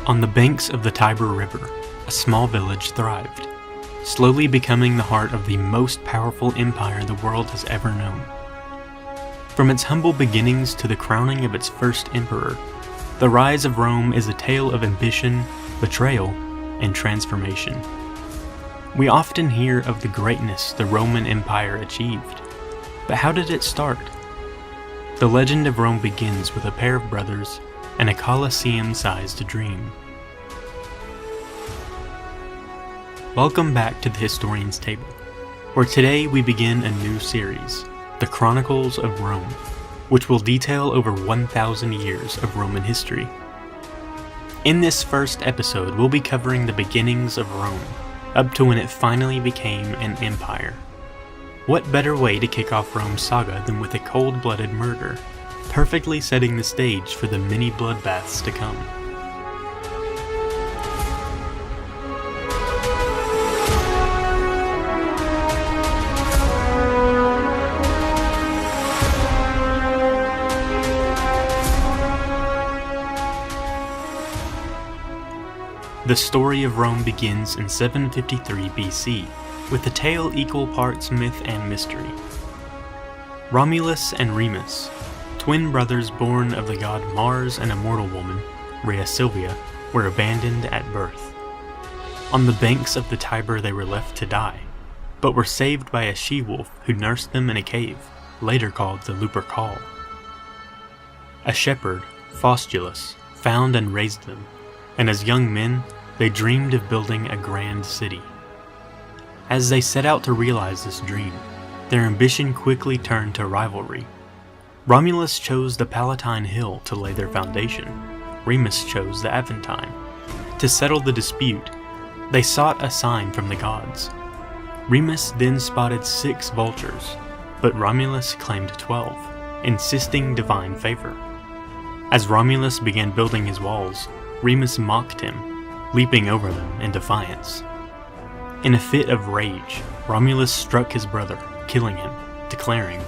On the banks of the Tiber River, a small village thrived, slowly becoming the heart of the most powerful empire the world has ever known. From its humble beginnings to the crowning of its first emperor, the rise of Rome is a tale of ambition, betrayal, and transformation. We often hear of the greatness the Roman Empire achieved, but how did it start? The legend of Rome begins with a pair of brothers and a Colosseum-sized dream. Welcome back to the Historian's Table, where today we begin a new series, the Chronicles of Rome, which will detail over 1,000 years of Roman history. In this first episode, we'll be covering the beginnings of Rome, up to when it finally became an empire. What better way to kick off Rome's saga than with a cold-blooded murder, perfectly setting the stage for the many bloodbaths to come. The story of Rome begins in 753 BC, with a tale equal parts myth and mystery. Romulus and Remus, twin brothers born of the god Mars and a mortal woman, Rhea Silvia, were abandoned at birth. On the banks of the Tiber they were left to die, but were saved by a she-wolf who nursed them in a cave, later called the Lupercal. A shepherd, Faustulus, found and raised them, and as young men, they dreamed of building a grand city. As they set out to realize this dream, their ambition quickly turned to rivalry. Romulus chose the Palatine Hill to lay their foundation. Remus chose the Aventine. To settle the dispute, they sought a sign from the gods. Remus then spotted 6 vultures, but Romulus claimed 12, insisting divine favor. As Romulus began building his walls, Remus mocked him, leaping over them in defiance. In a fit of rage, Romulus struck his brother, killing him, declaring,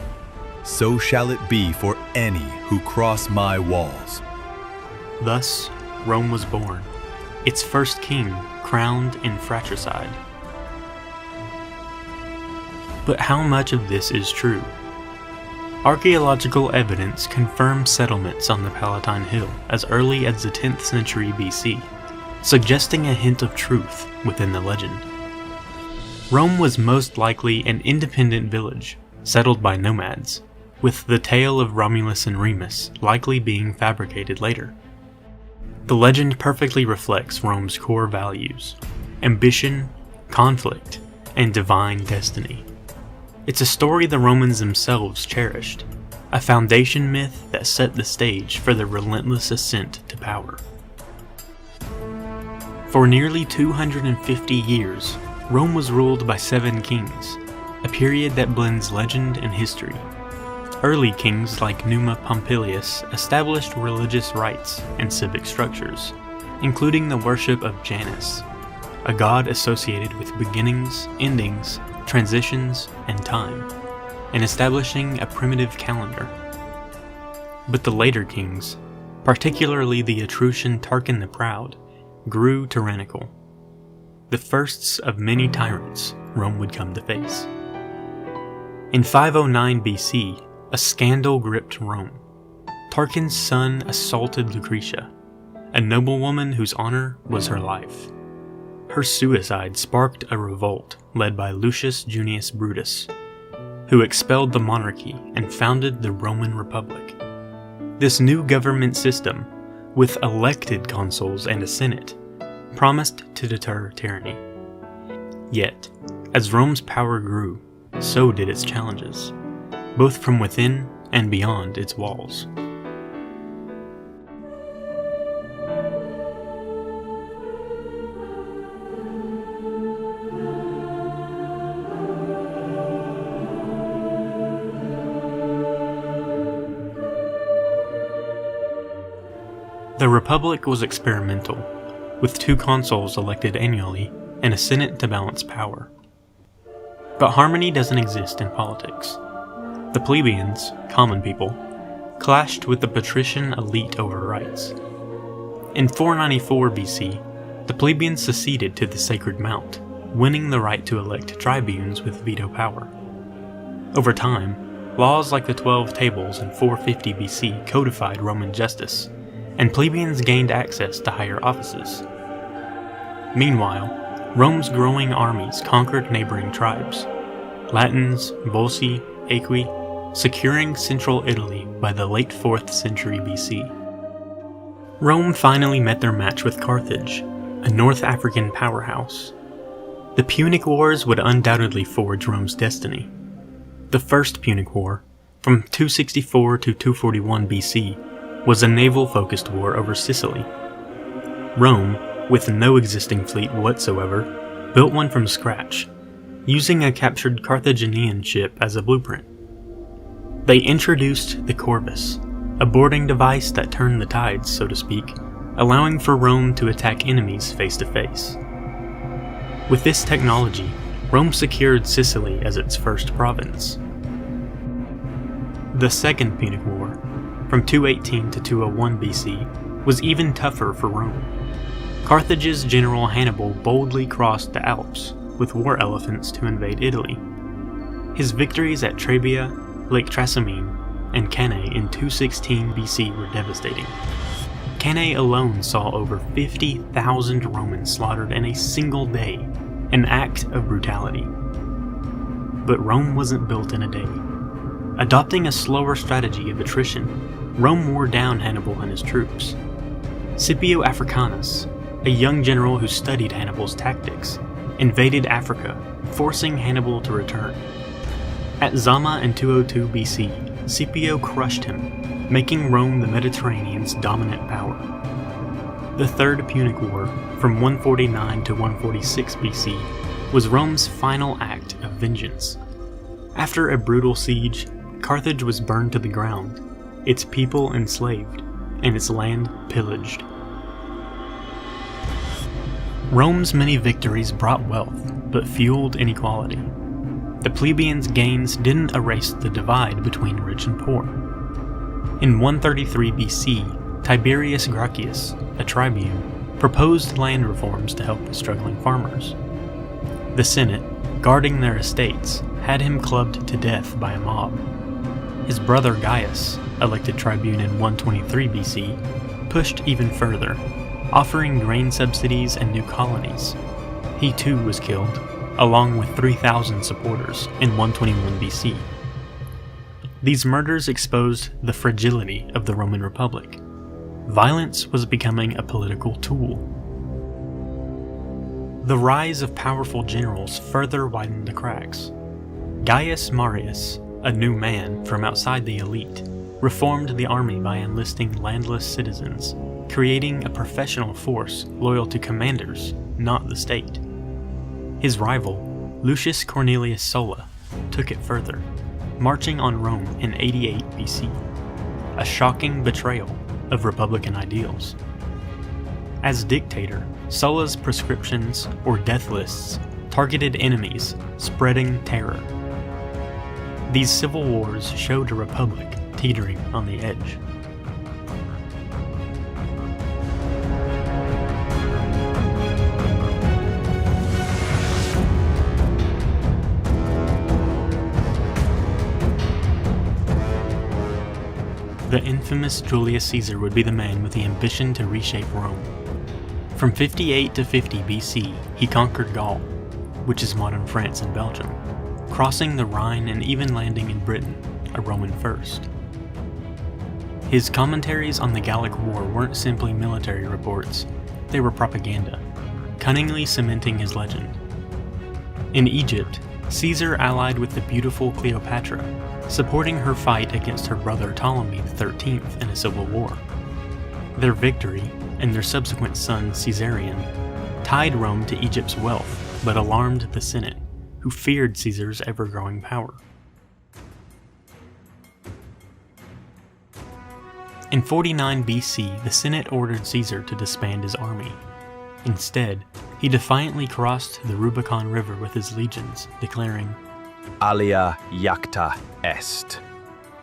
"So shall it be for any who cross my walls." Thus, Rome was born, its first king crowned in fratricide. But how much of this is true? Archaeological evidence confirms settlements on the Palatine Hill as early as the 10th century BC, suggesting a hint of truth within the legend. Rome was most likely an independent village, settled by nomads, with the tale of Romulus and Remus likely being fabricated later. The legend perfectly reflects Rome's core values: ambition, conflict, and divine destiny. It's a story the Romans themselves cherished, a foundation myth that set the stage for their relentless ascent to power. For nearly 250 years, Rome was ruled by 7 kings, a period that blends legend and history. Early kings like Numa Pompilius established religious rites and civic structures, including the worship of Janus, a god associated with beginnings, endings, transitions, and time, and establishing a primitive calendar. But the later kings, particularly the Etruscan Tarquin the Proud, grew tyrannical. The firsts of many tyrants Rome would come to face. In 509 BC, a scandal gripped Rome. Tarquin's son assaulted Lucretia, a noblewoman whose honor was her life. Her suicide sparked a revolt led by Lucius Junius Brutus, who expelled the monarchy and founded the Roman Republic. This new government system, with elected consuls and a senate, promised to deter tyranny. Yet, as Rome's power grew, so did its challenges, both from within and beyond its walls. The Republic was experimental, with 2 consuls elected annually and a senate to balance power. But harmony doesn't exist in politics. The plebeians, common people, clashed with the patrician elite over rights. In 494 BC, the plebeians seceded to the Sacred Mount, winning the right to elect tribunes with veto power. Over time, laws like the 12 Tables in 450 BC codified Roman justice, and plebeians gained access to higher offices. Meanwhile, Rome's growing armies conquered neighboring tribes, Latins, Volsci, Aequi, securing central Italy by the late 4th century BC. Rome finally met their match with Carthage, a North African powerhouse. The Punic Wars would undoubtedly forge Rome's destiny. The First Punic War, from 264 to 241 BC, was a naval-focused war over Sicily. Rome, with no existing fleet whatsoever, built one from scratch, using a captured Carthaginian ship as a blueprint. They introduced the Corvus, a boarding device that turned the tides, so to speak, allowing for Rome to attack enemies face to face. With this technology, Rome secured Sicily as its first province. The Second Punic War, from 218 to 201 BC, was even tougher for Rome. Carthage's general Hannibal boldly crossed the Alps with war elephants to invade Italy. His victories at Trebia, Lake Trasimene, and Cannae in 216 BC were devastating. Cannae alone saw over 50,000 Romans slaughtered in a single day, an act of brutality. But Rome wasn't built in a day. Adopting a slower strategy of attrition, Rome wore down Hannibal and his troops. Scipio Africanus, a young general who studied Hannibal's tactics, invaded Africa, forcing Hannibal to return. At Zama in 202 BC, Scipio crushed him, making Rome the Mediterranean's dominant power. The Third Punic War, from 149 to 146 BC, was Rome's final act of vengeance. After a brutal siege, Carthage was burned to the ground, its people enslaved, and its land pillaged. Rome's many victories brought wealth, but fueled inequality. The plebeians' gains didn't erase the divide between rich and poor. In 133 BC, Tiberius Gracchus, a tribune, proposed land reforms to help the struggling farmers. The Senate, guarding their estates, had him clubbed to death by a mob. His brother Gaius, elected tribune in 123 BC, pushed even further, offering grain subsidies and new colonies. He too was killed, along with 3,000 supporters, in 121 BC. These murders exposed the fragility of the Roman Republic. Violence was becoming a political tool. The rise of powerful generals further widened the cracks. Gaius Marius, a new man from outside the elite, reformed the army by enlisting landless citizens, creating a professional force loyal to commanders, not the state. His rival, Lucius Cornelius Sulla, took it further, marching on Rome in 88 BC, a shocking betrayal of republican ideals. As dictator, Sulla's proscriptions, or death lists, targeted enemies, spreading terror. These civil wars showed a republic teetering on the edge. The infamous Julius Caesar would be the man with the ambition to reshape Rome. From 58 to 50 BC, he conquered Gaul, which is modern France and Belgium, crossing the Rhine and even landing in Britain, a Roman first. His commentaries on the Gallic War weren't simply military reports, they were propaganda, cunningly cementing his legend. In Egypt, Caesar allied with the beautiful Cleopatra, supporting her fight against her brother Ptolemy XIII in a civil war. Their victory, and their subsequent son Caesarion, tied Rome to Egypt's wealth, but alarmed the Senate, who feared Caesar's ever-growing power. In 49 BC, the Senate ordered Caesar to disband his army. Instead, he defiantly crossed the Rubicon River with his legions, declaring, Alia jacta est.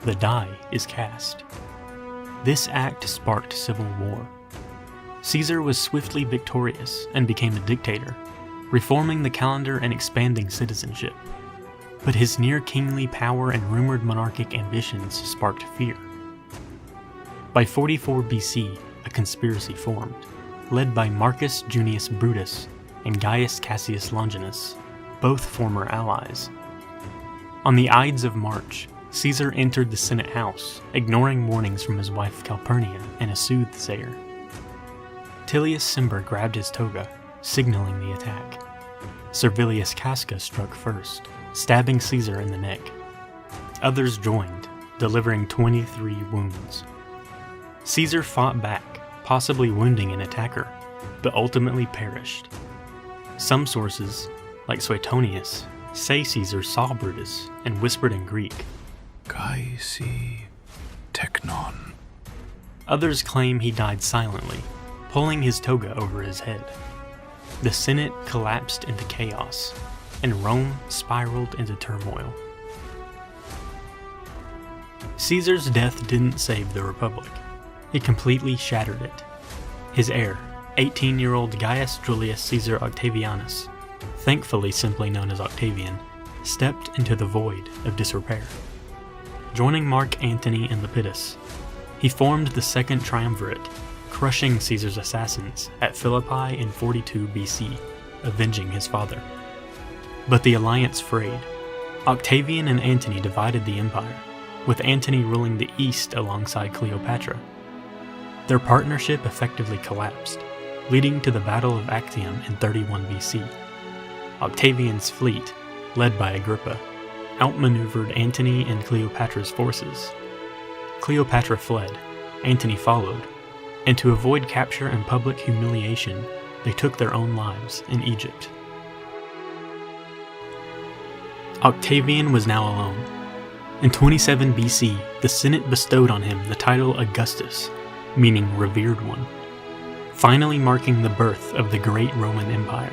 "The die is cast." This act sparked civil war. Caesar was swiftly victorious and became a dictator, reforming the calendar and expanding citizenship. But his near-kingly power and rumored monarchic ambitions sparked fear. By 44 BC, a conspiracy formed, led by Marcus Junius Brutus and Gaius Cassius Longinus, both former allies. On the Ides of March, Caesar entered the Senate House, ignoring warnings from his wife Calpurnia and a soothsayer. Tullius Cimber grabbed his toga, signaling the attack. Servilius Casca struck first, stabbing Caesar in the neck. Others joined, delivering 23 wounds. Caesar fought back, possibly wounding an attacker, but ultimately perished. Some sources, like Suetonius, say Caesar saw Brutus and whispered in Greek, Kaisi Teknon. Others claim he died silently, pulling his toga over his head. The Senate collapsed into chaos, and Rome spiraled into turmoil. Caesar's death didn't save the Republic. It completely shattered it. His heir, 18-year-old Gaius Julius Caesar Octavianus, thankfully simply known as Octavian, stepped into the void of disrepair. Joining Mark Antony and Lepidus, he formed the Second Triumvirate, crushing Caesar's assassins at Philippi in 42 BC, avenging his father. But the alliance frayed. Octavian and Antony divided the empire, with Antony ruling the east alongside Cleopatra. Their partnership effectively collapsed, leading to the Battle of Actium in 31 BC. Octavian's fleet, led by Agrippa, outmaneuvered Antony and Cleopatra's forces. Cleopatra fled, Antony followed, and to avoid capture and public humiliation, they took their own lives in Egypt. Octavian was now alone. In 27 BC, the Senate bestowed on him the title Augustus, meaning revered one, finally marking the birth of the great Roman Empire.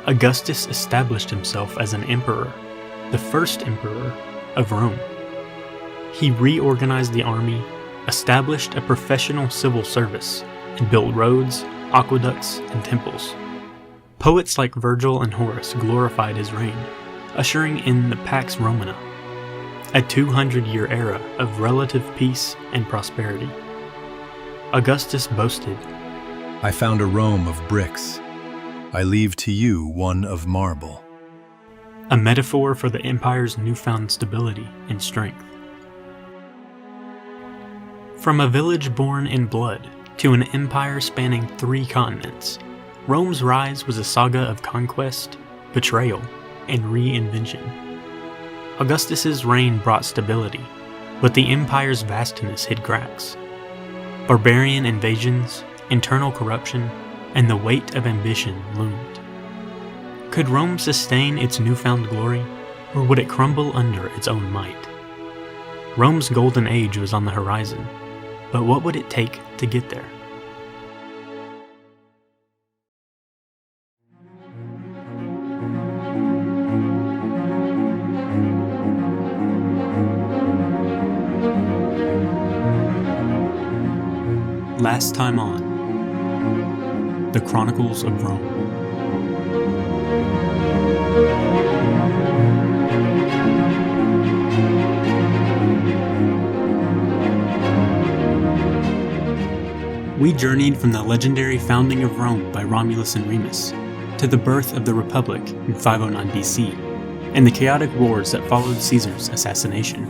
Augustus established himself as an emperor, the first emperor of Rome. He reorganized the army, established a professional civil service, and built roads, aqueducts, and temples. Poets like Virgil and Horace glorified his reign, ushering in the Pax Romana, a 200-year era of relative peace and prosperity. Augustus boasted, I found a Rome of bricks. I leave to you one of marble. A metaphor for the empire's newfound stability and strength. From a village born in blood to an empire spanning 3 continents, Rome's rise was a saga of conquest, betrayal, and reinvention. Augustus's reign brought stability, but the empire's vastness hid cracks. Barbarian invasions, internal corruption, and the weight of ambition loomed. Could Rome sustain its newfound glory, or would it crumble under its own might? Rome's golden age was on the horizon, but what would it take to get there? Last time on The Chronicles of Rome. We journeyed from the legendary founding of Rome by Romulus and Remus to the birth of the Republic in 509 BC and the chaotic wars that followed Caesar's assassination.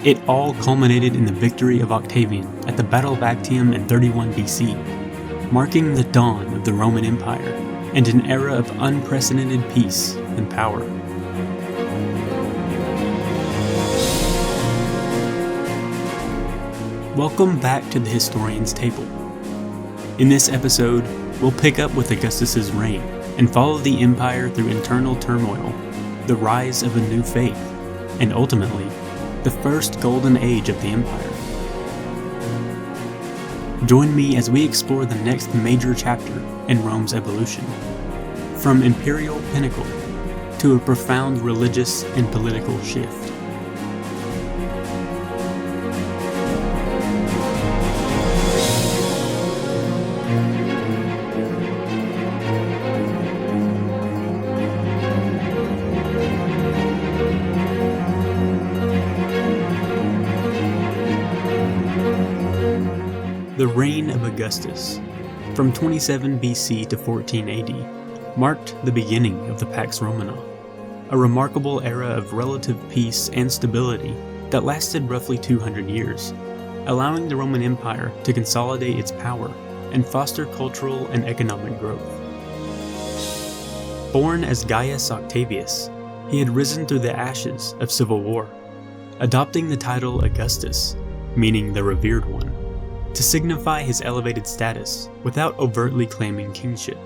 It all culminated in the victory of Octavian at the Battle of Actium in 31 BC, marking the dawn of the Roman Empire and an era of unprecedented peace and power. Welcome back to the Historian's Table. In this episode, we'll pick up with Augustus's reign and follow the empire through internal turmoil, the rise of a new faith, and ultimately, the first golden age of the empire. Join me as we explore the next major chapter in Rome's evolution, from imperial pinnacle to a profound religious and political shift. The reign of Augustus, from 27 BC to 14 AD, marked the beginning of the Pax Romana, a remarkable era of relative peace and stability that lasted roughly 200 years, allowing the Roman Empire to consolidate its power and foster cultural and economic growth. Born as Gaius Octavius, he had risen through the ashes of civil war, adopting the title Augustus, meaning the revered one, to signify his elevated status without overtly claiming kingship,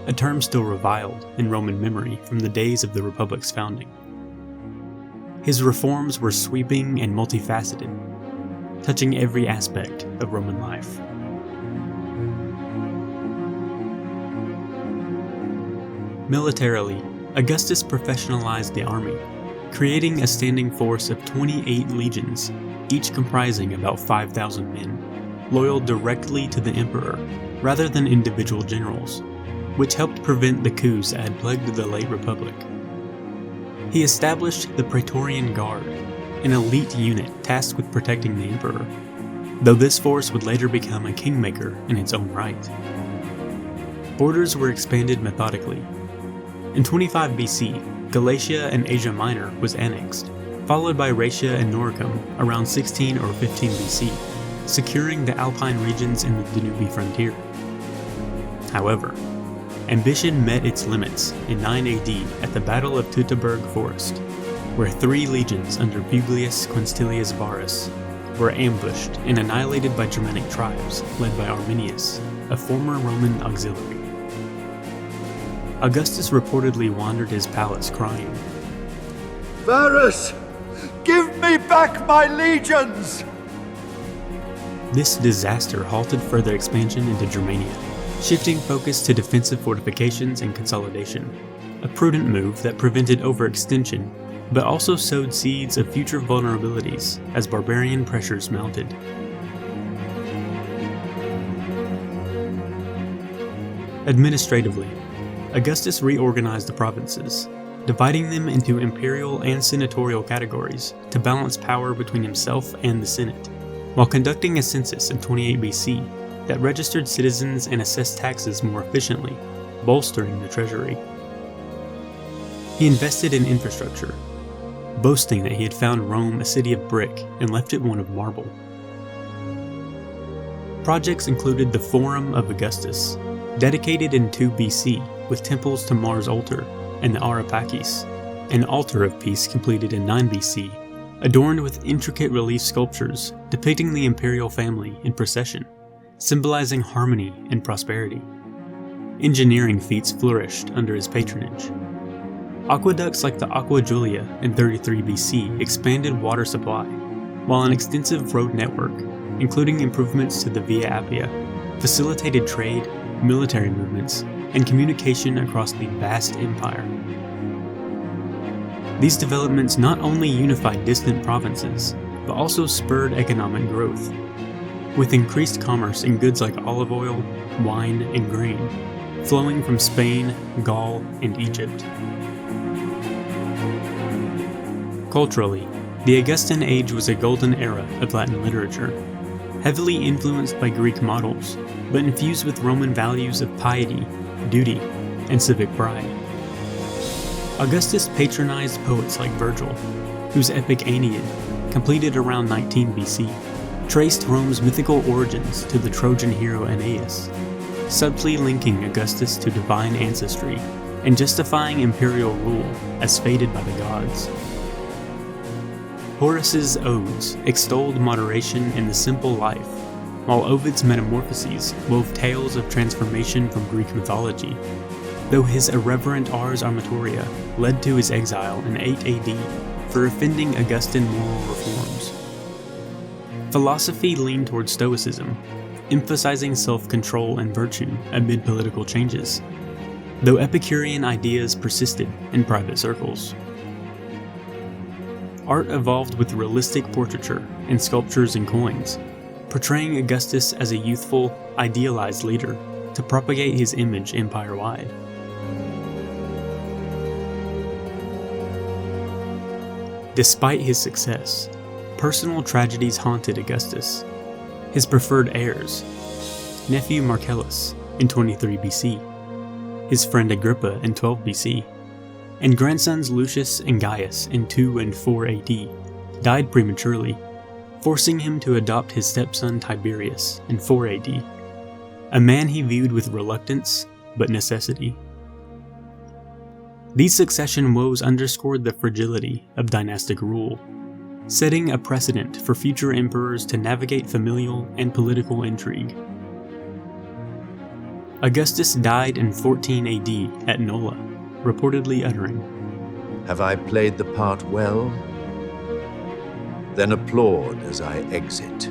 a term still reviled in Roman memory from the days of the Republic's founding. His reforms were sweeping and multifaceted, touching every aspect of Roman life. Militarily, Augustus professionalized the army, creating a standing force of 28 legions, each comprising about 5,000 men, loyal directly to the emperor rather than individual generals, which helped prevent the coups that had plagued the late Republic. He established the Praetorian Guard, an elite unit tasked with protecting the emperor, though this force would later become a kingmaker in its own right. Borders were expanded methodically. In 25 BC, Galatia and Asia Minor was annexed, followed by Rhaetia and Noricum around 16 or 15 BC, securing the Alpine regions in the Danube frontier. However, ambition met its limits in 9 AD at the Battle of Teutoburg Forest, where 3 legions under Publius Quinctilius Varus were ambushed and annihilated by Germanic tribes led by Arminius, a former Roman auxiliary. Augustus reportedly wandered his palace crying, "Varus, give me back my legions!" This disaster halted further expansion into Germania, shifting focus to defensive fortifications and consolidation, a prudent move that prevented overextension, but also sowed seeds of future vulnerabilities as barbarian pressures mounted. Administratively, Augustus reorganized the provinces, dividing them into imperial and senatorial categories to balance power between himself and the Senate, while conducting a census in 28 BC that registered citizens and assessed taxes more efficiently, bolstering the treasury. He invested in infrastructure, boasting that he had found Rome a city of brick and left it one of marble. Projects included the Forum of Augustus, dedicated in 2 BC with temples to Mars' altar and the Arapakis, an altar of peace completed in 9 BC, adorned with intricate relief sculptures depicting the imperial family in procession, symbolizing harmony and prosperity. Engineering feats flourished under his patronage. Aqueducts like the Aqua Julia in 33 BC expanded water supply, while an extensive road network, including improvements to the Via Appia, facilitated trade, military movements, and communication across the vast empire. These developments not only unified distant provinces, but also spurred economic growth, with increased commerce in goods like olive oil, wine, and grain, flowing from Spain, Gaul, and Egypt. Culturally, the Augustan Age was a golden era of Latin literature, heavily influenced by Greek models, but infused with Roman values of piety, duty, and civic pride. Augustus patronized poets like Virgil, whose epic Aeneid, completed around 19 BC, traced Rome's mythical origins to the Trojan hero Aeneas, subtly linking Augustus to divine ancestry and justifying imperial rule as fated by the gods. Horace's odes extolled moderation and the simple life, while Ovid's Metamorphoses wove tales of transformation from Greek mythology, though his irreverent Ars Armatoria led to his exile in 8 AD for offending Augustan moral reforms. Philosophy leaned toward Stoicism, emphasizing self-control and virtue amid political changes, though Epicurean ideas persisted in private circles. Art evolved with realistic portraiture in sculptures and coins, portraying Augustus as a youthful, idealized leader to propagate his image empire-wide. Despite his success, personal tragedies haunted Augustus. His preferred heirs: nephew Marcellus in 23 BC, his friend Agrippa in 12 BC, and grandsons Lucius and Gaius in 2 and 4 AD died prematurely, forcing him to adopt his stepson Tiberius in 4 AD, a man he viewed with reluctance but necessity. These succession woes underscored the fragility of dynastic rule, setting a precedent for future emperors to navigate familial and political intrigue. Augustus died in 14 AD at Nola, reportedly uttering, "Have I played the part well? Then applaud as I exit."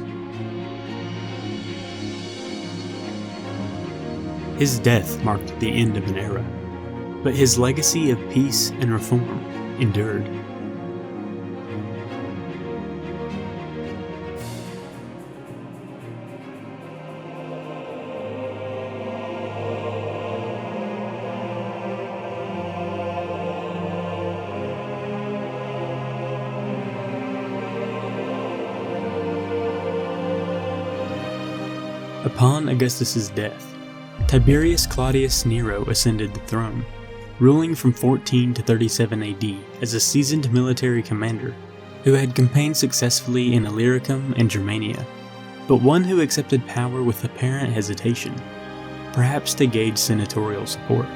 His death marked the end of an era, but his legacy of peace and reform endured. Upon Augustus's death, Tiberius Claudius Nero ascended the throne, ruling from 14 to 37 AD as a seasoned military commander who had campaigned successfully in Illyricum and Germania, but one who accepted power with apparent hesitation, perhaps to gauge senatorial support.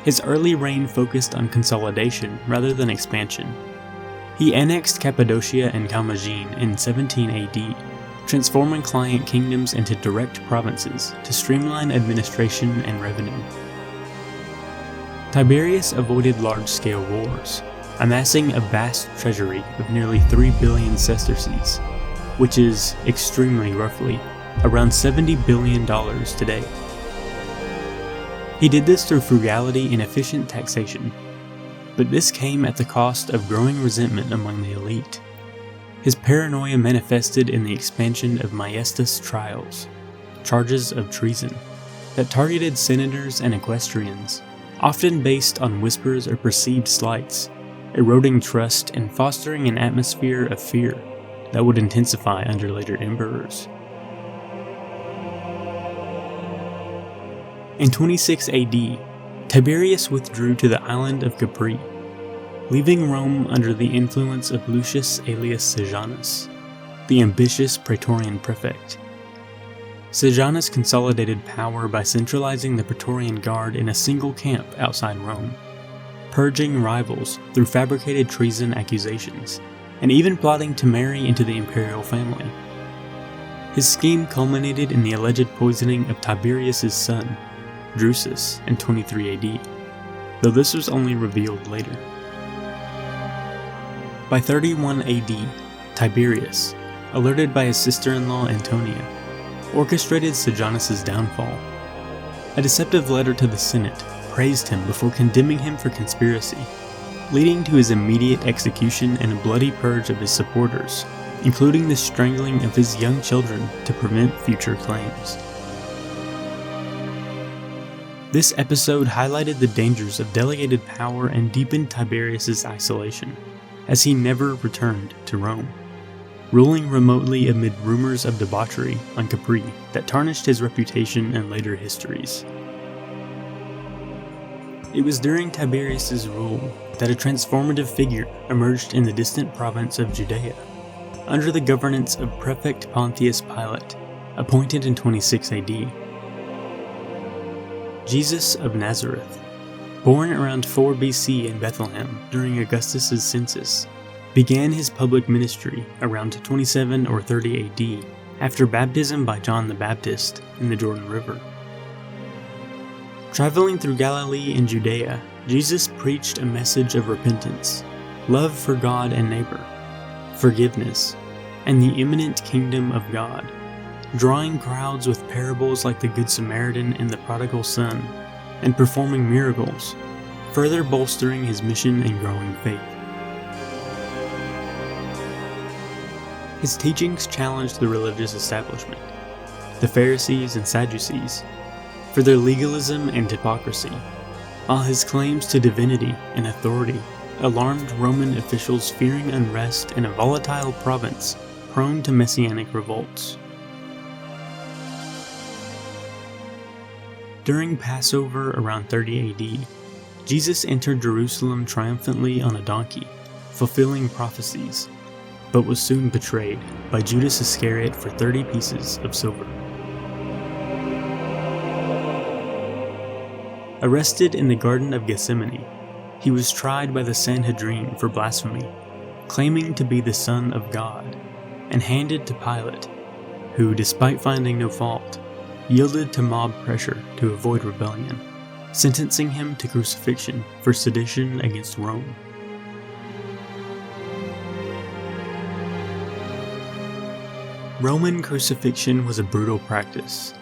His early reign focused on consolidation rather than expansion. He annexed Cappadocia and Commagene in 17 AD, transforming client kingdoms into direct provinces to streamline administration and revenue. Tiberius avoided large-scale wars, amassing a vast treasury of nearly 3 billion sesterces, which is, extremely roughly, around $70 billion today. He did this through frugality and efficient taxation, but this came at the cost of growing resentment among the elite. His paranoia manifested in the expansion of maiestas trials, charges of treason, that targeted senators and equestrians, often based on whispers or perceived slights, eroding trust and fostering an atmosphere of fear that would intensify under later emperors. In 26 AD, Tiberius withdrew to the island of Capri, leaving Rome under the influence of Lucius Aelius Sejanus, the ambitious praetorian prefect. Sejanus consolidated power by centralizing the Praetorian Guard in a single camp outside Rome, purging rivals through fabricated treason accusations, and even plotting to marry into the imperial family. His scheme culminated in the alleged poisoning of Tiberius's son, Drusus, in 23 AD, though this was only revealed later. By 31 AD, Tiberius, alerted by his sister-in-law Antonia, orchestrated Sejanus' downfall. A deceptive letter to the Senate praised him before condemning him for conspiracy, leading to his immediate execution and a bloody purge of his supporters, including the strangling of his young children to prevent future claims. This episode highlighted the dangers of delegated power and deepened Tiberius' isolation, as he never returned to Rome, ruling remotely amid rumors of debauchery on Capri that tarnished his reputation in later histories. It was during Tiberius' rule that a transformative figure emerged in the distant province of Judea, under the governance of Prefect Pontius Pilate, appointed in 26 AD. Jesus of Nazareth, born around 4 BC in Bethlehem during Augustus' census, began his public ministry around 27 or 30 AD after baptism by John the Baptist in the Jordan River. Traveling through Galilee and Judea, Jesus preached a message of repentance, love for God and neighbor, forgiveness, and the imminent kingdom of God, drawing crowds with parables like the Good Samaritan and the Prodigal Son, and performing miracles, further bolstering his mission and growing faith. His teachings challenged the religious establishment, the Pharisees and Sadducees, for their legalism and hypocrisy, while his claims to divinity and authority alarmed Roman officials fearing unrest in a volatile province prone to messianic revolts. During Passover around 30 AD, Jesus entered Jerusalem triumphantly on a donkey, fulfilling prophecies, but was soon betrayed by Judas Iscariot for 30 pieces of silver. Arrested in the Garden of Gethsemane, he was tried by the Sanhedrin for blasphemy, claiming to be the Son of God, and handed to Pilate, who, despite finding no fault, yielded to mob pressure to avoid rebellion, sentencing him to crucifixion for sedition against Rome. Roman crucifixion was a brutal practice.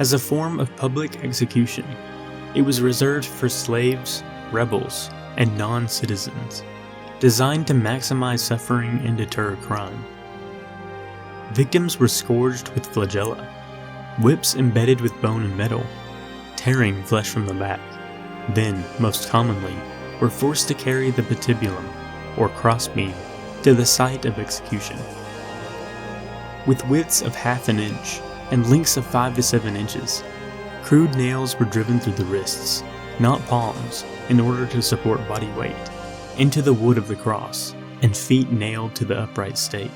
As a form of public execution, it was reserved for slaves, rebels, and non-citizens, designed to maximize suffering and deter crime. Victims were scourged with flagella, whips embedded with bone and metal, tearing flesh from the back, then, most commonly, were forced to carry the patibulum, or crossbeam, to the site of execution. With widths of half an inch and lengths of 5 to 7 inches, crude nails were driven through the wrists, not palms, in order to support body weight, into the wood of the cross, and feet nailed to the upright stake.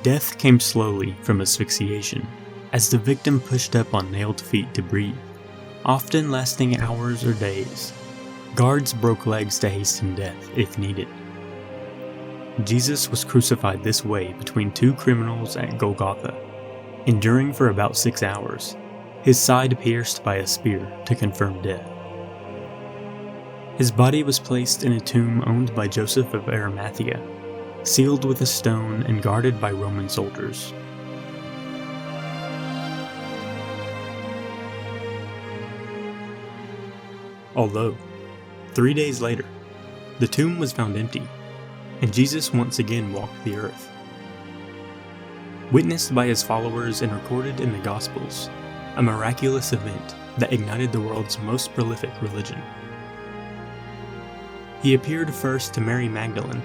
Death came slowly from asphyxiation, as the victim pushed up on nailed feet to breathe, often lasting hours or days. Guards broke legs to hasten death if needed. Jesus was crucified this way between 2 criminals at Golgotha, enduring for about 6 hours, his side pierced by a spear to confirm death. His body was placed in a tomb owned by Joseph of Arimathea, sealed with a stone and guarded by Roman soldiers. Although, 3 days later, the tomb was found empty, and Jesus once again walked the earth. Witnessed by his followers and recorded in the Gospels, a miraculous event that ignited the world's most prolific religion. He appeared first to Mary Magdalene,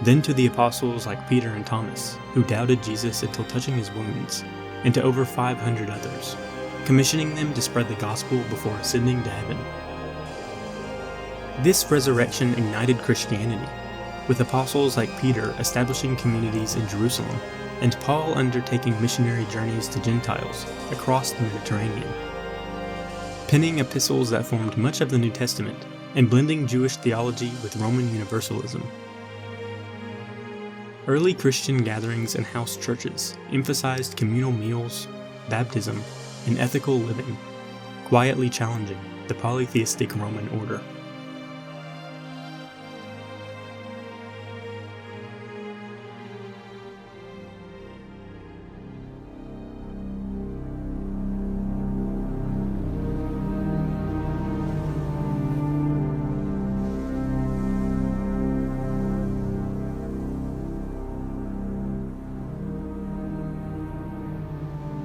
then to the apostles like Peter and Thomas, who doubted Jesus until touching his wounds, and to over 500 others, commissioning them to spread the gospel before ascending to heaven. This resurrection ignited Christianity, with apostles like Peter establishing communities in Jerusalem, and Paul undertaking missionary journeys to Gentiles across the Mediterranean, penning epistles that formed much of the New Testament and blending Jewish theology with Roman universalism. Early Christian gatherings and house churches emphasized communal meals, baptism, and ethical living, quietly challenging the polytheistic Roman order.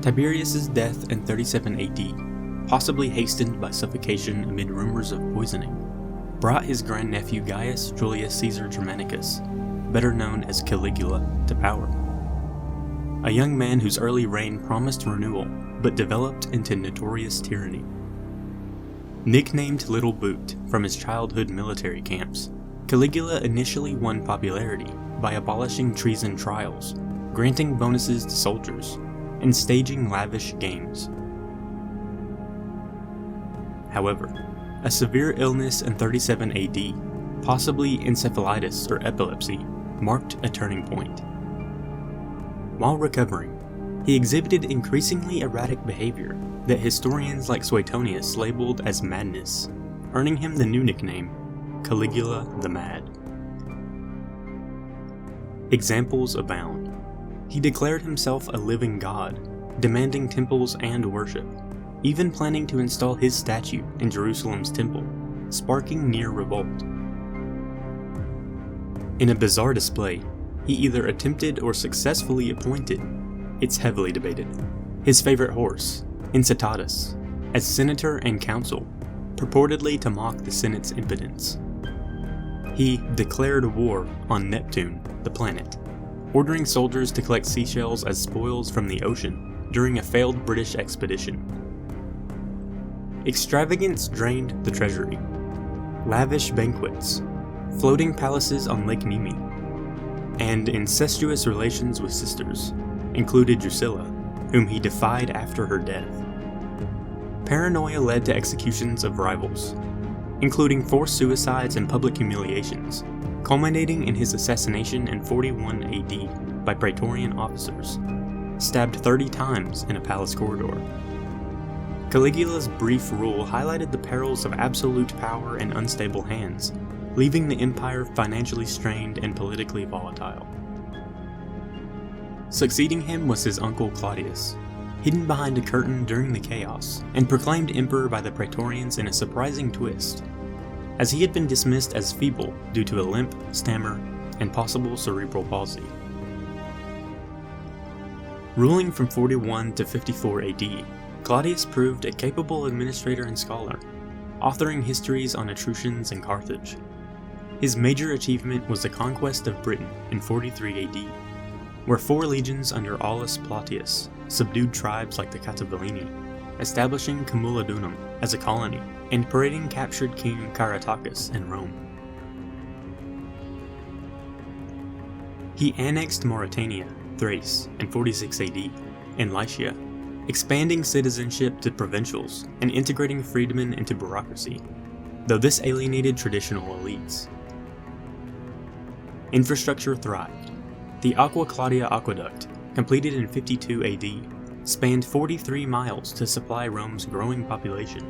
Tiberius's death in 37 AD, possibly hastened by suffocation amid rumors of poisoning, brought his grandnephew Gaius Julius Caesar Germanicus, better known as Caligula, to power. A young man whose early reign promised renewal, but developed into notorious tyranny. Nicknamed Little Boot from his childhood military camps, Caligula initially won popularity by abolishing treason trials, granting bonuses to soldiers, and staging lavish games. However, a severe illness in 37 AD, possibly encephalitis or epilepsy, marked a turning point. While recovering, he exhibited increasingly erratic behavior that historians like Suetonius labeled as madness, earning him the new nickname, Caligula the Mad. Examples abound. He declared himself a living god, demanding temples and worship, even planning to install his statue in Jerusalem's temple, sparking near revolt. In a bizarre display, he either attempted or successfully appointed, it's heavily debated, his favorite horse, Incitatus, as senator and consul, purportedly to mock the Senate's impotence. He declared war on Neptune, the planet, ordering soldiers to collect seashells as spoils from the ocean during a failed British expedition. Extravagance drained the treasury. Lavish banquets, floating palaces on Lake Nemi, and incestuous relations with sisters included Drusilla, whom he defied after her death. Paranoia led to executions of rivals, including forced suicides and public humiliations, culminating in his assassination in 41 AD by Praetorian officers, stabbed 30 times in a palace corridor. Caligula's brief rule highlighted the perils of absolute power in unstable hands, leaving the empire financially strained and politically volatile. Succeeding him was his uncle Claudius, hidden behind a curtain during the chaos, and proclaimed emperor by the Praetorians in a surprising twist, as he had been dismissed as feeble due to a limp, stammer, and possible cerebral palsy. Ruling from 41 to 54 AD, Claudius proved a capable administrator and scholar, authoring histories on Etruscans and Carthage. His major achievement was the conquest of Britain in 43 AD, where 4 legions under Aulus Plautius subdued tribes like the Cativalini, establishing Camulodunum as a colony and parading captured King Caratacus in Rome. He annexed Mauritania, Thrace, in 46 AD, and Lycia, expanding citizenship to provincials and integrating freedmen into bureaucracy, though this alienated traditional elites. Infrastructure thrived. The Aqua Claudia aqueduct, completed in 52 AD, spanned 43 miles to supply Rome's growing population,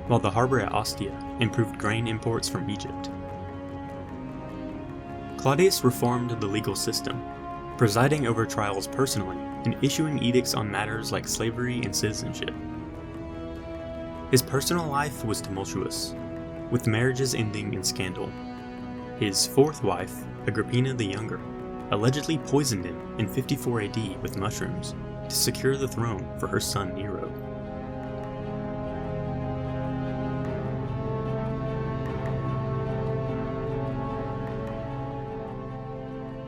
while the harbor at Ostia improved grain imports from Egypt. Claudius reformed the legal system, presiding over trials personally and issuing edicts on matters like slavery and citizenship. His personal life was tumultuous, with marriages ending in scandal. His 4th wife, Agrippina the Younger, allegedly poisoned him in 54 AD with mushrooms to secure the throne for her son Nero.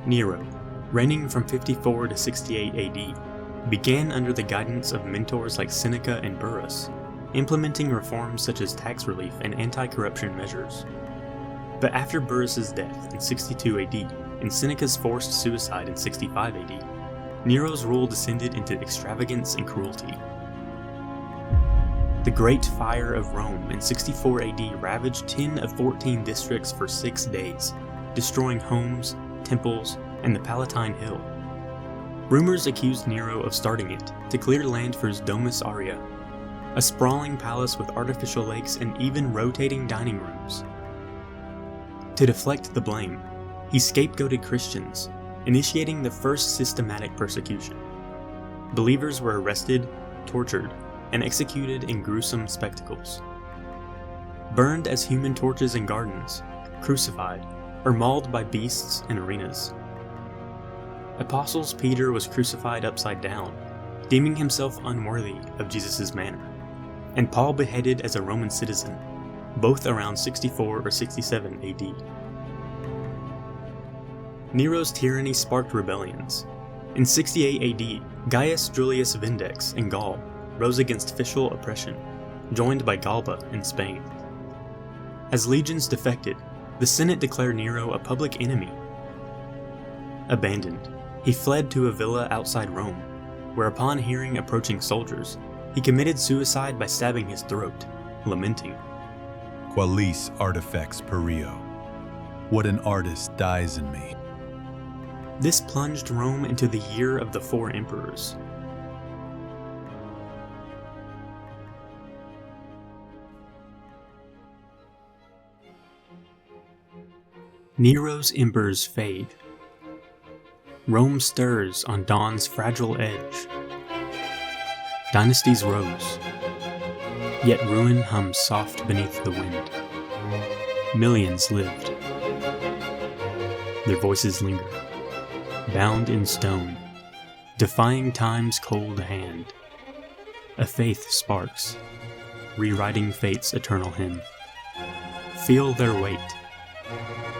Nero, reigning from 54 to 68 AD, began under the guidance of mentors like Seneca and Burrus, implementing reforms such as tax relief and anti-corruption measures. But after Burrus's death in 62 AD and Seneca's forced suicide in 65 AD, Nero's rule descended into extravagance and cruelty. The Great Fire of Rome in 64 AD ravaged 10 of 14 districts for 6 days, destroying homes, temples, and the Palatine Hill. Rumors accused Nero of starting it to clear land for his Domus Aurea, a sprawling palace with artificial lakes and even rotating dining rooms. To deflect the blame, he scapegoated Christians, initiating the first systematic persecution. Believers were arrested, tortured, and executed in gruesome spectacles. Burned as human torches in gardens, crucified, or mauled by beasts in arenas. Apostles Peter was crucified upside down, deeming himself unworthy of Jesus' manner, and Paul beheaded as a Roman citizen, both around 64 or 67 AD. Nero's tyranny sparked rebellions. In 68 AD, Gaius Julius Vindex in Gaul rose against official oppression, joined by Galba in Spain. As legions defected, the Senate declared Nero a public enemy. Abandoned, he fled to a villa outside Rome, where upon hearing approaching soldiers, he committed suicide by stabbing his throat, lamenting, Qualis artifex perio. What an artist dies in me. This plunged Rome into the year of the 4 emperors. Nero's embers fade. Rome stirs on dawn's fragile edge. Dynasties rose, yet ruin hums soft beneath the wind. Millions lived. Their voices linger, bound in stone, defying time's cold hand. A faith sparks, rewriting fate's eternal hymn. Feel their weight,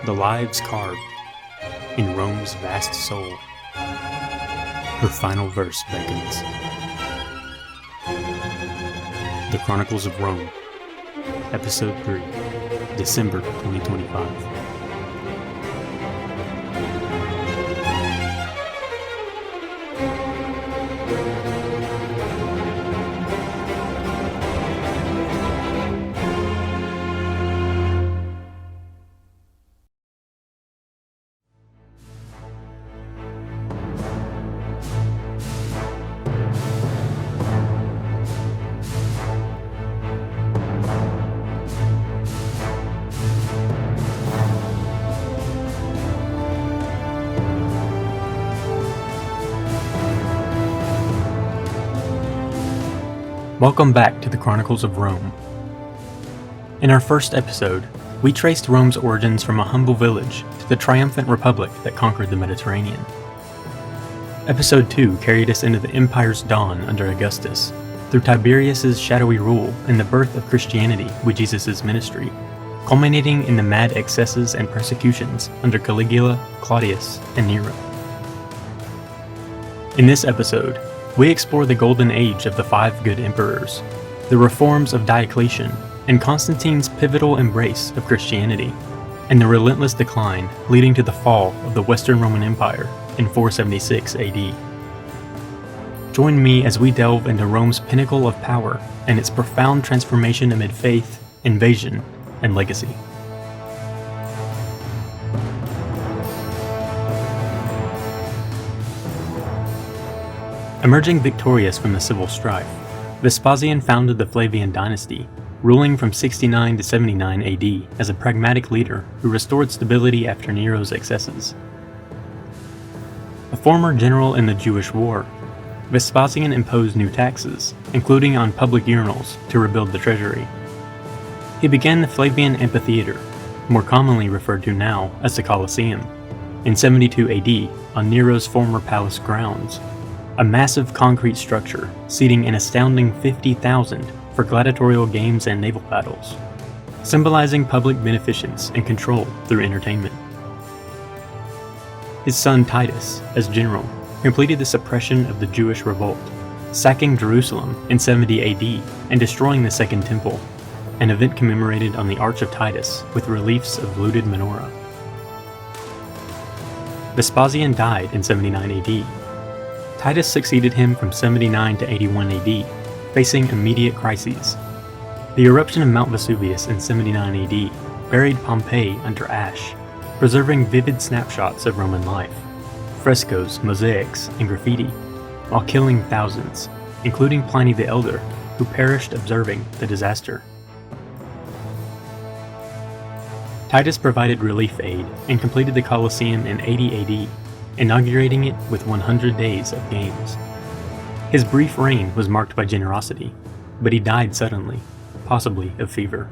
the lives carved in Rome's vast soul. Her final verse beckons. The Chronicles of Rome, Episode 3, December 2025. Welcome back to the Chronicles of Rome. In our first episode, we traced Rome's origins from a humble village to the triumphant republic that conquered the Mediterranean. Episode 2 carried us into the empire's dawn under Augustus, through Tiberius's shadowy rule and the birth of Christianity with Jesus' ministry, culminating in the mad excesses and persecutions under Caligula, Claudius, and Nero. In this episode, we explore the golden age of the 5 good emperors, the reforms of Diocletian, and Constantine's pivotal embrace of Christianity, and the relentless decline leading to the fall of the Western Roman Empire in 476 AD. Join me as we delve into Rome's pinnacle of power and its profound transformation amid faith, invasion, and legacy. Emerging victorious from the civil strife, Vespasian founded the Flavian dynasty, ruling from 69 to 79 AD as a pragmatic leader who restored stability after Nero's excesses. A former general in the Jewish War, Vespasian imposed new taxes, including on public urinals, to rebuild the treasury. He began the Flavian Amphitheater, more commonly referred to now as the Colosseum, in 72 AD on Nero's former palace grounds, a massive concrete structure seating an astounding 50,000 for gladiatorial games and naval battles, symbolizing public beneficence and control through entertainment. His son Titus, as general, completed the suppression of the Jewish revolt, sacking Jerusalem in 70 AD and destroying the Second Temple, an event commemorated on the Arch of Titus with reliefs of looted menorah. Vespasian died in 79 AD. Titus succeeded him from 79 to 81 AD, facing immediate crises. The eruption of Mount Vesuvius in 79 AD buried Pompeii under ash, preserving vivid snapshots of Roman life, frescoes, mosaics, and graffiti, while killing thousands, including Pliny the Elder, who perished observing the disaster. Titus provided relief aid and completed the Colosseum in 80 AD, inaugurating it with 100 days of games. His brief reign was marked by generosity, but he died suddenly, possibly of fever.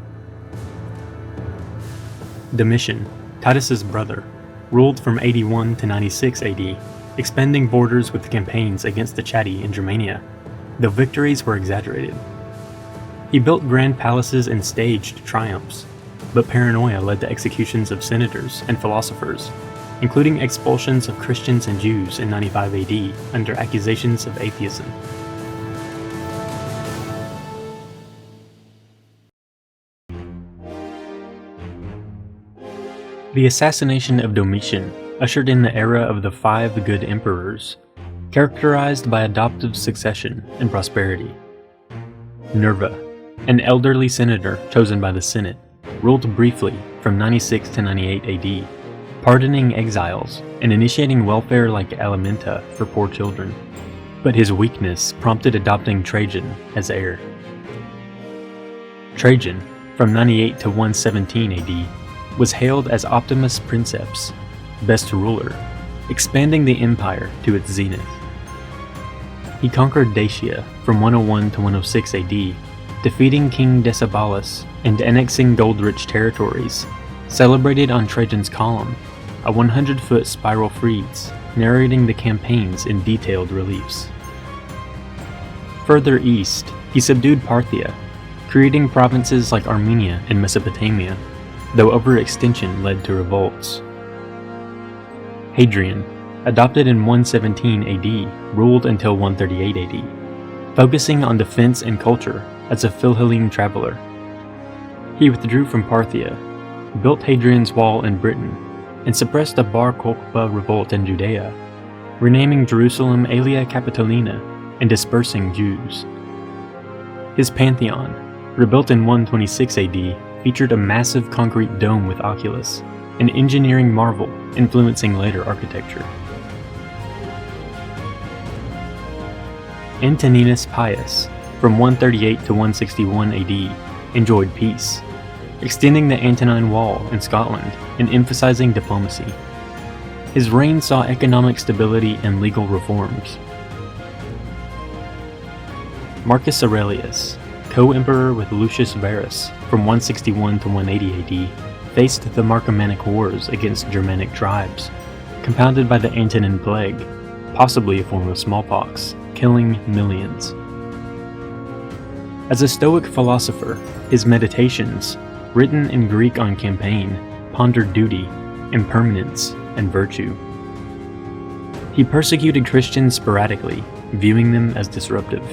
Domitian, Titus's brother, ruled from 81 to 96 AD, expanding borders with campaigns against the Chatti in Germania, though victories were exaggerated. He built grand palaces and staged triumphs, but paranoia led to executions of senators and philosophers, including expulsions of Christians and Jews in 95 AD under accusations of atheism. The assassination of Domitian ushered in the era of the 5 good emperors, characterized by adoptive succession and prosperity. Nerva, an elderly senator chosen by the Senate, ruled briefly from 96 to 98 AD, pardoning exiles and initiating welfare like alimenta for poor children, but his weakness prompted adopting Trajan as heir. Trajan, from 98 to 117 AD, was hailed as Optimus Princeps, best ruler, expanding the empire to its zenith. He conquered Dacia from 101 to 106 AD, defeating King Decebalus and annexing gold-rich territories, celebrated on Trajan's Column, a 100-foot spiral frieze narrating the campaigns in detailed reliefs. Further east, he subdued Parthia, creating provinces like Armenia and Mesopotamia, though overextension led to revolts. Hadrian, adopted in 117 AD, ruled until 138 AD, focusing on defense and culture as a Philhellene traveler. He withdrew from Parthia, built Hadrian's Wall in Britain, and suppressed a Bar Kokhba revolt in Judea, renaming Jerusalem Aelia Capitolina and dispersing Jews. His pantheon, rebuilt in 126 AD, featured a massive concrete dome with oculus, an engineering marvel influencing later architecture. Antoninus Pius, from 138 to 161 AD, enjoyed peace, extending the Antonine Wall in Scotland and emphasizing diplomacy. His reign saw economic stability and legal reforms. Marcus Aurelius, co-emperor with Lucius Verus from 161 to 180 AD, faced the Marcomannic Wars against Germanic tribes, compounded by the Antonine Plague, possibly a form of smallpox, killing millions. As a Stoic philosopher, his meditations, written in Greek on campaign, pondered duty, impermanence, and virtue. He persecuted Christians sporadically, viewing them as disruptive.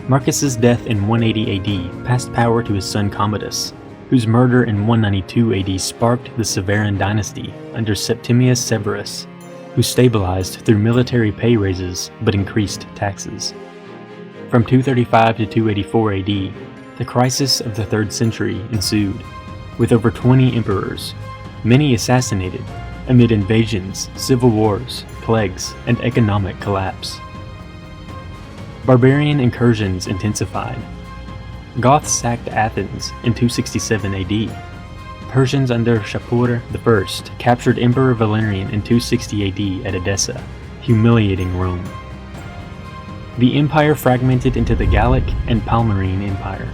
Marcus's death in 180 AD passed power to his son Commodus, whose murder in 192 AD sparked the Severan dynasty under Septimius Severus, who stabilized through military pay raises but increased taxes. From 235 to 284 AD, the crisis of the 3rd century ensued, with over 20 emperors, many assassinated, amid invasions, civil wars, plagues, and economic collapse. Barbarian incursions intensified. Goths sacked Athens in 267 AD. Persians under Shapur I captured Emperor Valerian in 260 AD at Edessa, humiliating Rome. The empire fragmented into the Gallic and Palmyrene Empire.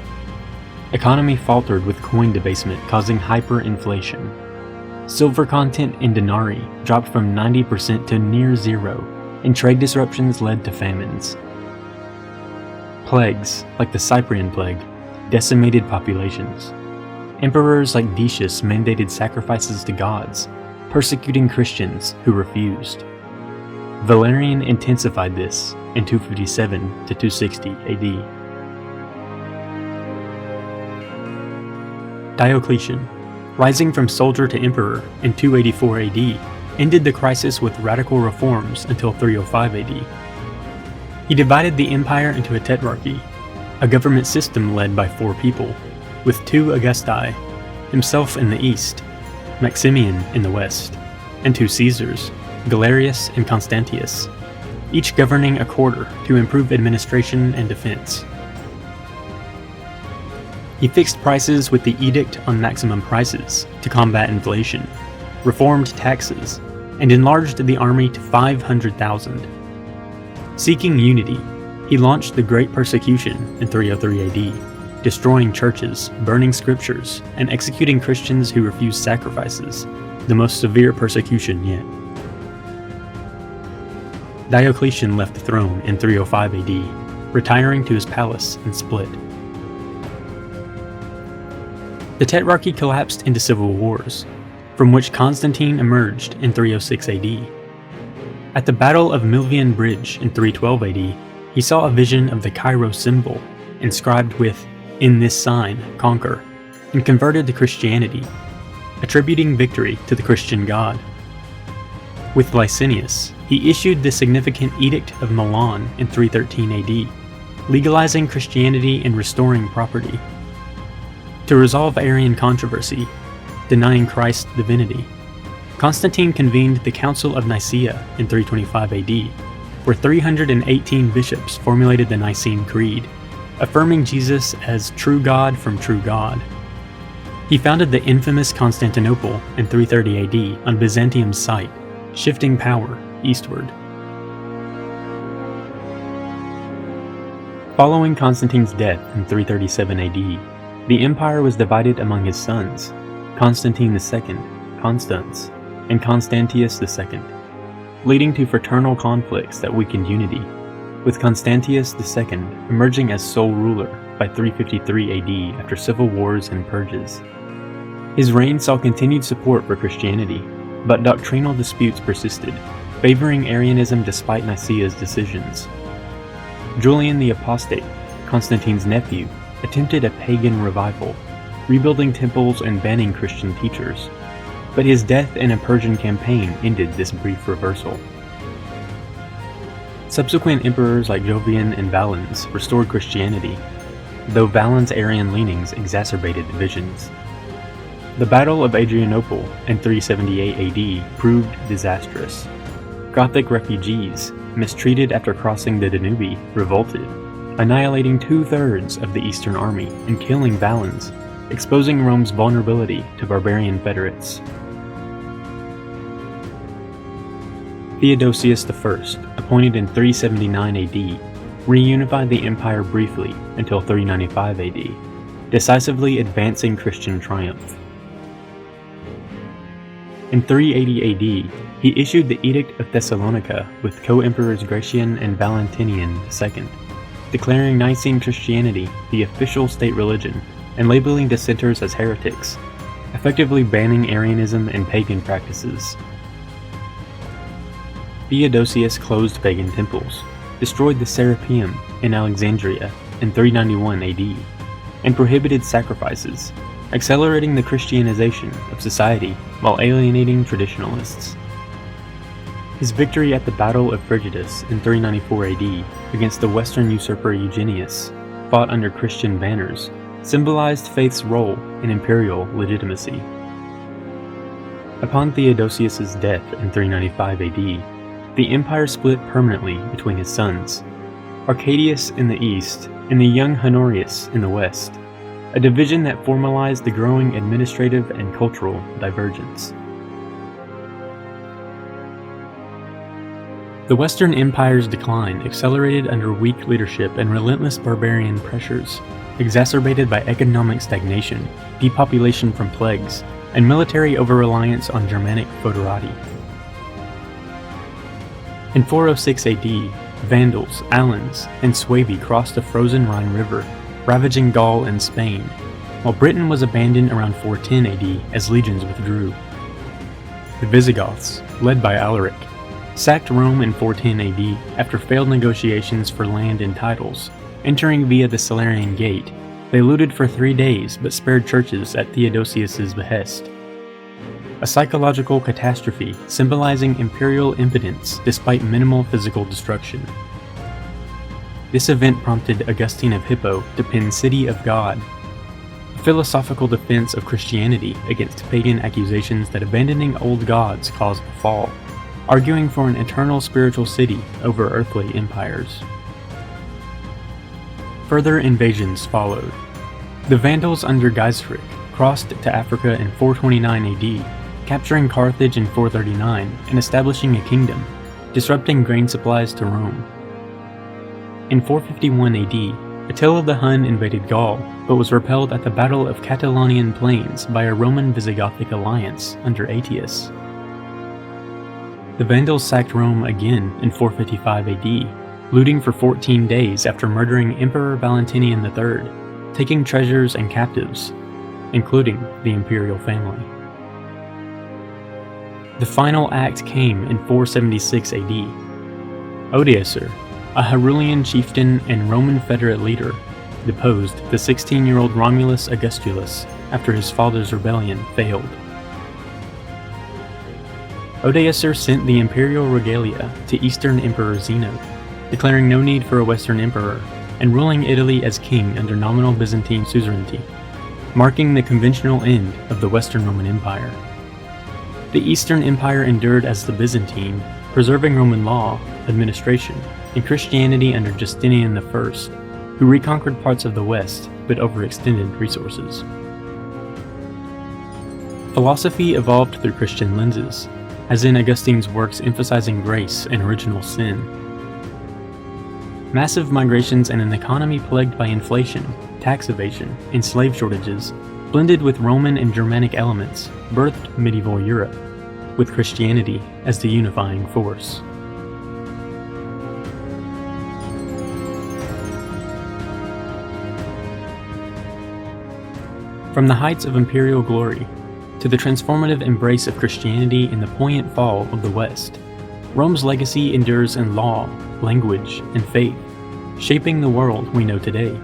Economy faltered with coin debasement causing hyperinflation. Silver content in denarii dropped from 90% to near zero, and trade disruptions led to famines. Plagues, like the Cyprian plague, decimated populations. Emperors like Decius mandated sacrifices to gods, persecuting Christians who refused. Valerian intensified this in 257 to 260 AD. Diocletian, rising from soldier to emperor in 284 AD, ended the crisis with radical reforms until 305 AD. He divided the empire into a tetrarchy, a government system led by 4 people, with 2 Augusti, himself in the east, Maximian in the west, and 2 Caesars, Galerius and Constantius, each governing a quarter to improve administration and defense. He fixed prices with the Edict on Maximum Prices to combat inflation, reformed taxes, and enlarged the army to 500,000. Seeking unity, he launched the Great Persecution in 303 AD, destroying churches, burning scriptures, and executing Christians who refused sacrifices, the most severe persecution yet. Diocletian left the throne in 305 AD, retiring to his palace and split. The Tetrarchy collapsed into civil wars, from which Constantine emerged in 306 AD. At the Battle of Milvian Bridge in 312 AD, he saw a vision of the Cairo symbol, inscribed with, "In this sign, conquer," and converted to Christianity, attributing victory to the Christian God. With Licinius, he issued the significant Edict of Milan in 313 AD, legalizing Christianity and restoring property. To resolve Arian controversy, denying Christ's divinity, Constantine convened the Council of Nicaea in 325 AD, where 318 bishops formulated the Nicene Creed, affirming Jesus as true God from true God. He founded the infamous Constantinople in 330 AD on Byzantium's site, shifting power eastward. Following Constantine's death in 337 AD, the empire was divided among his sons, Constantine II, Constans, and Constantius II, leading to fraternal conflicts that weakened unity, with Constantius II emerging as sole ruler by 353 AD after civil wars and purges. His reign saw continued support for Christianity, but doctrinal disputes persisted, favoring Arianism despite Nicaea's decisions. Julian the Apostate, Constantine's nephew, attempted a pagan revival, rebuilding temples and banning Christian teachers, but his death in a Persian campaign ended this brief reversal. Subsequent emperors like Jovian and Valens restored Christianity, though Valens' Arian leanings exacerbated divisions. The Battle of Adrianople in 378 AD proved disastrous. Gothic refugees, mistreated after crossing the Danube, revolted, annihilating 2/3 of the Eastern army and killing Valens, exposing Rome's vulnerability to barbarian federates. Theodosius I, appointed in 379 AD, reunified the empire briefly until 395 AD, decisively advancing Christian triumph. In 380 AD, he issued the Edict of Thessalonica with co-emperors Gratian and Valentinian II, declaring Nicene Christianity the official state religion and labeling dissenters as heretics, effectively banning Arianism and pagan practices. Theodosius closed pagan temples, destroyed the Serapeum in Alexandria in 391 AD, and prohibited sacrifices, accelerating the Christianization of society while alienating traditionalists. His victory at the Battle of Frigidus in 394 AD against the Western usurper Eugenius, fought under Christian banners, symbolized faith's role in imperial legitimacy. Upon Theodosius's death in 395 AD, the empire split permanently between his sons, Arcadius in the east and the young Honorius in the west, a division that formalized the growing administrative and cultural divergence. The Western Empire's decline accelerated under weak leadership and relentless barbarian pressures, exacerbated by economic stagnation, depopulation from plagues, and military over-reliance on Germanic foederati. In 406 AD, Vandals, Alans, and Suevi crossed the frozen Rhine River, ravaging Gaul and Spain, while Britain was abandoned around 410 AD as legions withdrew. The Visigoths, led by Alaric, sacked Rome in 410 AD after failed negotiations for land and titles. Entering via the Salarian Gate, they looted for 3 days but spared churches at Theodosius's behest. A psychological catastrophe symbolizing imperial impotence despite minimal physical destruction. This event prompted Augustine of Hippo to pen City of God, a philosophical defense of Christianity against pagan accusations that abandoning old gods caused the fall, arguing for an eternal spiritual city over earthly empires. Further invasions followed. The Vandals under Gaisfric crossed to Africa in 429 AD, capturing Carthage in 439 and establishing a kingdom, disrupting grain supplies to Rome. In 451 AD, Attila the Hun invaded Gaul, but was repelled at the Battle of Catalaunian Plains by a Roman Visigothic alliance under Aetius. The Vandals sacked Rome again in 455 AD, looting for 14 days after murdering Emperor Valentinian III, taking treasures and captives, including the imperial family. The final act came in 476 AD. Odoacer, a Herulian chieftain and Roman federate leader, deposed the 16-year-old Romulus Augustulus after his father's rebellion failed. Odoacer sent the imperial regalia to Eastern Emperor Zeno, declaring no need for a Western emperor, and ruling Italy as king under nominal Byzantine suzerainty, marking the conventional end of the Western Roman Empire. The Eastern Empire endured as the Byzantine, preserving Roman law, administration, and Christianity under Justinian I, who reconquered parts of the West but overextended resources. Philosophy evolved through Christian lenses, as in Augustine's works emphasizing grace and original sin. Massive migrations and an economy plagued by inflation, tax evasion, and slave shortages, blended with Roman and Germanic elements, birthed medieval Europe, with Christianity as the unifying force. From the heights of imperial glory, to the transformative embrace of Christianity in the poignant fall of the West, Rome's legacy endures in law, language, and faith, shaping the world we know today.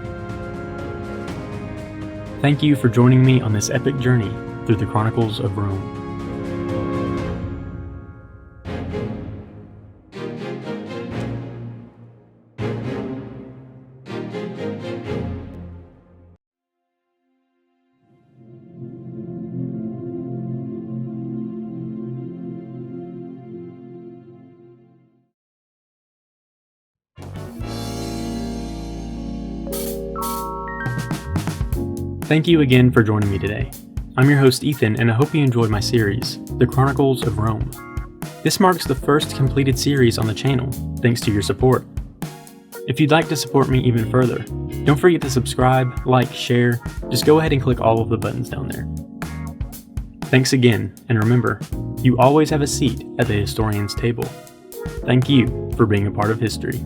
Thank you for joining me on this epic journey through the Chronicles of Rome. Thank you again for joining me today. I'm your host Ethan, and I hope you enjoyed my series, The Chronicles of Rome. This marks the first completed series on the channel, thanks to your support. If you'd like to support me even further, don't forget to subscribe, like, share, just go ahead and click all of the buttons down there. Thanks again, and remember, you always have a seat at the historian's table. Thank you for being a part of history.